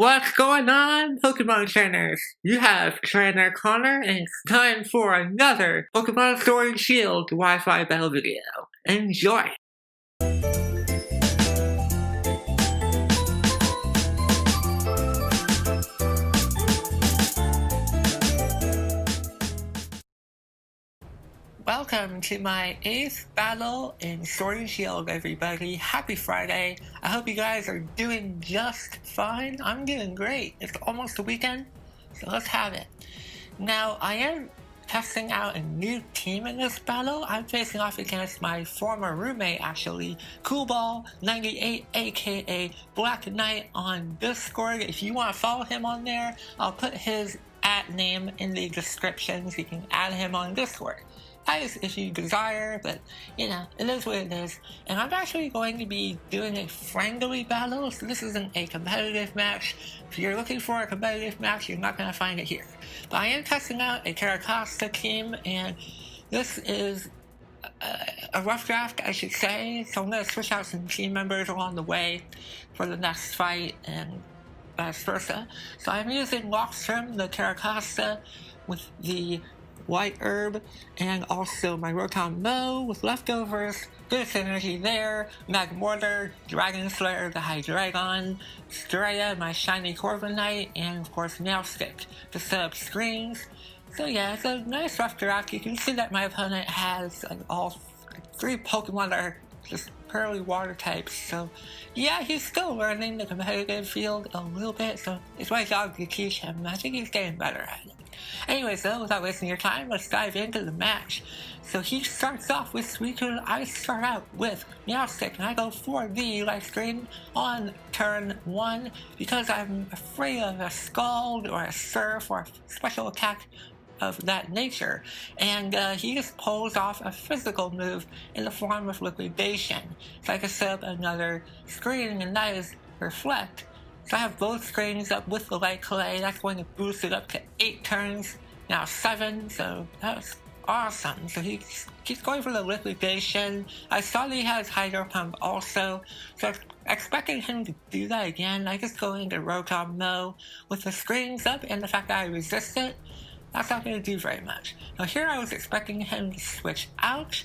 What's going on, Pokemon trainers? You have Trainer Connor, and it's time for another Pokemon Sword and Shield Wi-Fi battle video. Enjoy! Welcome to my 8th battle in Sword and Shield, everybody. Happy Friday. I hope you guys are doing just fine. I'm doing great. It's almost the weekend, so let's have it. Now, I am testing out a new team in this battle. I'm facing off against my former roommate, actually, Coolball98, aka BlackKnight, on Discord. If you want to follow him on there, I'll put his @name in the description so you can add him on Discord. That is if you desire, but you know, it is what it is. And I'm actually going to be doing a friendly battle, so this isn't a competitive match. If you're looking for a competitive match, you're not going to find it here. But I am testing out a Terracosta team, and this is a rough draft, I should say. So I'm going to switch out some team members along the way for the next fight, and vice versa. So I'm using Lockstrom, the Terracosta, with the White Herb, and also my Rotom Mo with leftovers. Good synergy there. Magmortar, Dragon Slayer, the Hydreigon, Straya, my shiny Corviknight, and of course Nailstick to set up screens. So yeah, it's a nice rough draft. You can see that my opponent has all 3 Pokemon that are just purely water types, so yeah, he's still learning the competitive field a little bit, so it's my job to teach him. I think he's getting better at it. Anyways though, without wasting your time, let's dive into the match. So he starts off with Suicune. I start out with Meowstic, and I go for the Life Screen on turn 1 because I'm afraid of a Scald or a Surf or a special attack of that nature, and he just pulls off a physical move in the form of Liquidation. So I can set up another screen, and that is Reflect. So I have both screens up with the Light Clay. That's going to boost it up to 8 turns, now 7, so that's awesome. So he keeps going for the Liquidation. I saw that he has Hydro Pump also, so expecting him to do that again, I just go into Rotom Mo with the screens up, and the fact that I resist it, that's not going to do very much. Now here I was expecting him to switch out,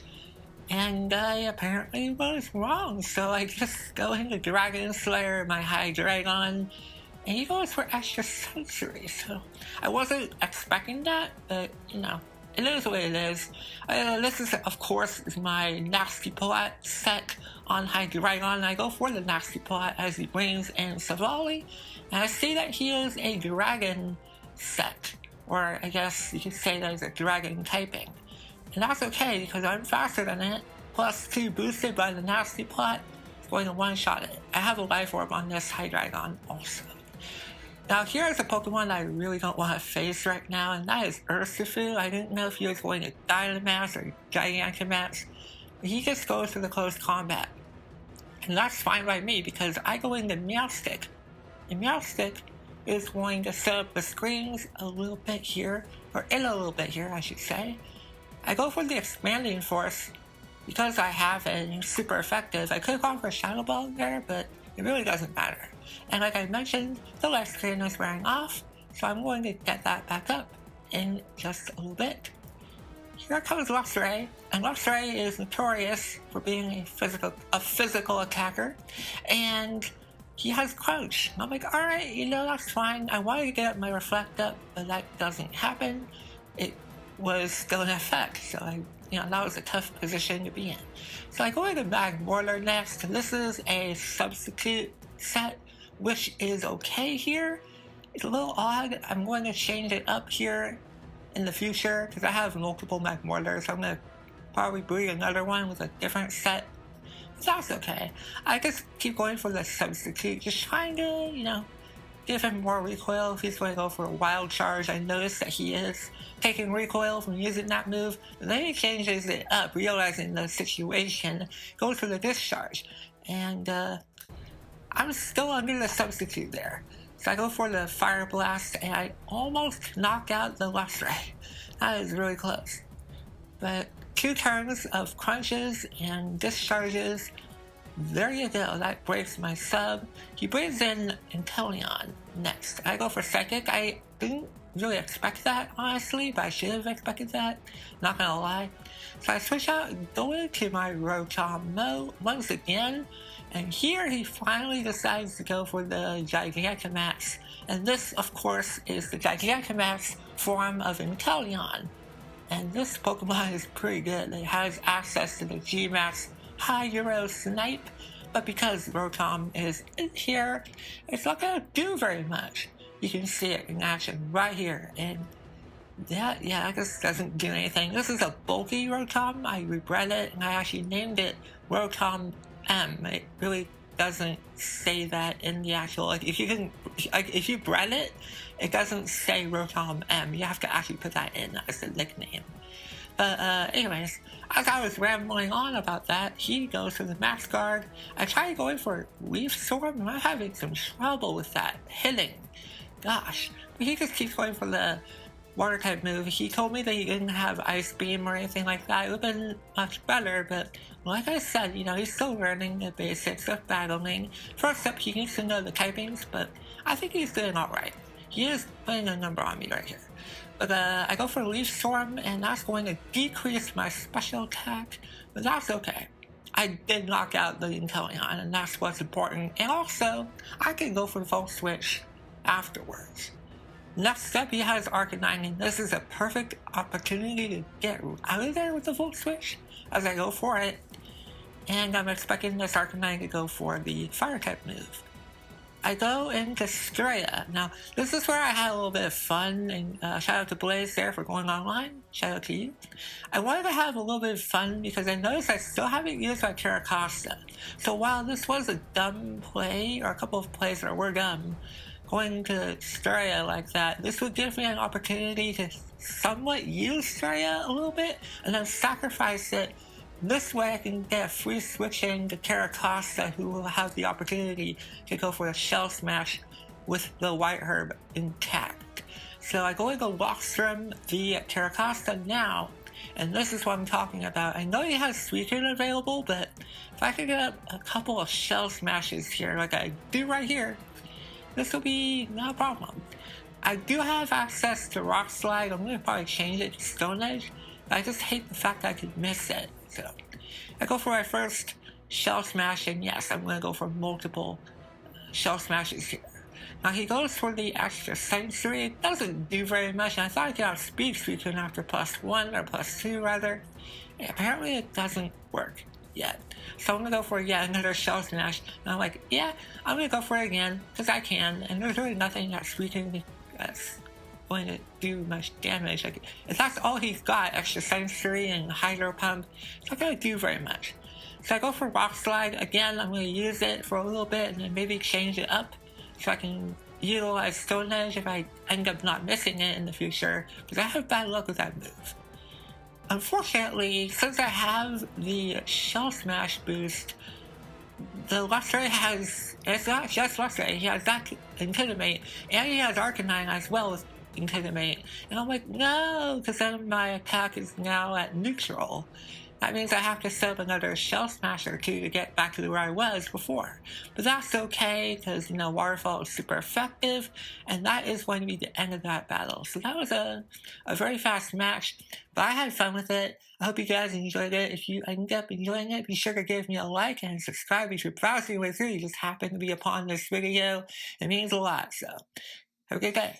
and I apparently was wrong. So I just go into Dragon Slayer, my Hydreigon, and he goes for extra sensory. So I wasn't expecting that, but you know, it is what it is. This is, of course, my Nasty Plot set on Hydreigon. I go for the Nasty Plot as he brings in Savali, and I see that he is a Dragon set. Or I guess you could say that it's a dragon typing. And that's okay because I'm faster than it. Plus 2 boosted by the Nasty Plot. It's going to one-shot it. I have a Life Orb on this Hydreigon also. Now here's a Pokemon that I really don't want to face right now, and that is Urshifu. I didn't know if he was going to Dynamax or Gigantamax, but he just goes for the close combat. And that's fine by me because I go into Meowstic. And Meowstic is going to set up the screens a little bit here, or in a little bit here, I should say. I go for the Expanding Force because I have it and it's super effective. I could have gone for a Shadow Ball there, but it really doesn't matter. And like I mentioned, the Life Screen is wearing off, so I'm going to get that back up in just a little bit. Here comes Luxray, and Luxray is notorious for being a physical attacker, and he has Crunch. I'm like, alright, you know, that's fine. I wanted to get my Reflect up, but that doesn't happen. It was still in effect, so that was a tough position to be in. So I go into Magmortar next, and this is a substitute set, which is okay here. It's a little odd. I'm going to change it up here in the future, because I have multiple Magmortars, so I'm going to probably breed another one with a different set. That's okay. I just keep going for the substitute, just trying to, give him more recoil if he's going to go for a Wild Charge. I noticed that he is taking recoil from using that move, but then he changes it up, realizing the situation, goes for the Discharge, and I'm still under the substitute there. So I go for the Fire Blast, and I almost knock out the Luxray. That is really close. But 2 turns of crunches and discharges There you go, that breaks my sub. He brings in Inteleon next. I go for Psychic. I didn't really expect that, honestly, but I should have expected that, not gonna lie. So I switch out and go into my Rotom mode once again, and here he finally decides to go for the Gigantamax. And this, of course, is the Gigantamax form of Inteleon. And this Pokemon is pretty good. It has access to the G-Max High Euro Snipe, but because Rotom is in here, it's not gonna do very much. You can see it in action right here, and that just doesn't do anything. This is a bulky Rotom. I regret it, and I actually named it Rotom M. It really doesn't say that in the actual, if you bred it, it doesn't say Rotom M. You have to actually put that in as a nickname. But anyways, as I was rambling on about that, he goes for the Max Guard. I tried going for Leaf Storm, and I'm having some trouble with that hitting. Gosh, but he just keeps going for the water type move. He told me that he didn't have Ice Beam or anything like that. It would have been much better, but like I said, he's still learning the basics of battling. First up, he needs to know the typings, but I think he's doing alright. He is putting a number on me right here. But I go for Leaf Storm, and that's going to decrease my special attack, but that's okay. I did knock out the Inteleon, and that's what's important. And also, I can go for the Volt Switch afterwards. Next up, he has Arcanine, and this is a perfect opportunity to get out of there with the Volt Switch as I go for it. And I'm expecting this Arcanine to go for the Fire type move. I go into Straya. Now, this is where I had a little bit of fun, and shout out to Blaze there for going online. Shout out to you. I wanted to have a little bit of fun because I noticed I still haven't used my Terracosta. So while this was a dumb play, or a couple of plays that were dumb, going to Straya like that, this would give me an opportunity to somewhat use Straya a little bit, and then sacrifice it. This way I can get a free switch in to Terracosta, who will have the opportunity to go for a Shell Smash with the White Herb intact. So I go into Lockstrom the Terracosta now, and this is what I'm talking about. I know he has Suicune available, but if I could get a couple of Shell Smashes here, like I do right here, this will be no problem. I do have access to Rock Slide. I'm going to probably change it to Stone Edge, but I just hate the fact that I could miss it. So I go for my first Shell Smash, and yes, I'm going to go for multiple Shell Smashes here. Now he goes for the extra sensory. It doesn't do very much, and I thought I could outspeed Suicune after +1 or +2 rather. And apparently it doesn't work yet. So I'm going to go for yet another Shell Smash, and I'm like, yeah, I'm going to go for it again, because I can, and there's really nothing that Suicune is going to do much damage. Like, if that's all he's got, extra sensory and Hydro Pump, it's not going to do very much. So I go for Rock Slide again. I'm going to use it for a little bit and then maybe change it up so I can utilize Stone Edge if I end up not missing it in the future, because I have bad luck with that move. Unfortunately, since I have the Shell Smash boost, the Luxray has, it's not just Luxray, he has that Intimidate, and he has Arcanine as well as Intimidate. And I'm like, no, because then my attack is now at neutral. That means I have to set up another Shell Smash or two to get back to where I was before. But that's okay, because, Waterfall is super effective, and that is going to be the end of that battle. So that was a very fast match, but I had fun with it. I hope you guys enjoyed it. If you end up enjoying it, be sure to give me a like and subscribe if you're browsing with you. You just happen to be upon this video. It means a lot, so have a good day.